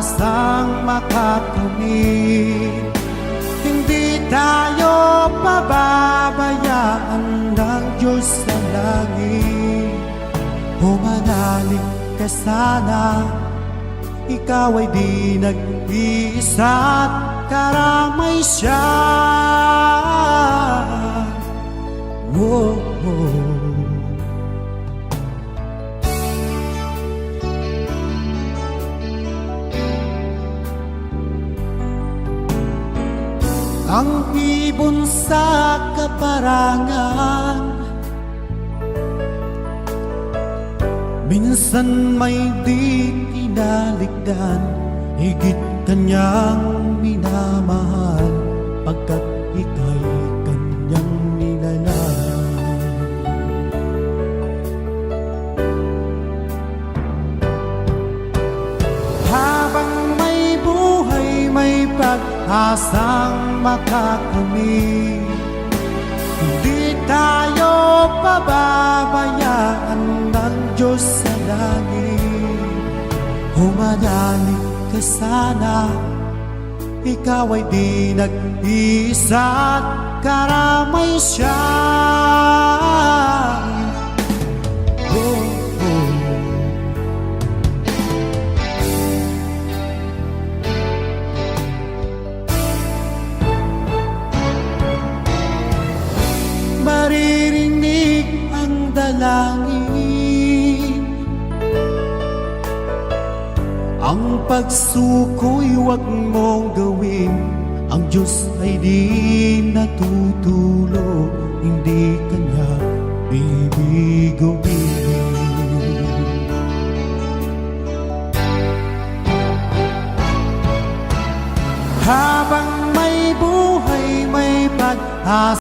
pag-asang makakamit. Hindi tayo pababayaan ng Diyos sa langit. Humanalig ka sana, ikaw ay di nag-iisa at karamay siya. Oh, oh. Ang ibon sa kaparangan, minsan may di tinaligdan, higit kanyang minamahal, pagkat ika'y kanyang nilalang. Habang may buhay, may pag-asang makakamit. Hindi tayo pababayaan ng Diyos sa langit. Humanalig ka sana, ikaw ay di nag-iisa at karamay siya. Oh, oh. Maririnig ang dalangin, ang pagsuko'y huwag mong gawin. Ang Diyos ay di natutulog, hindi Kanya bibiguin. Habang may buhay, may pag-asa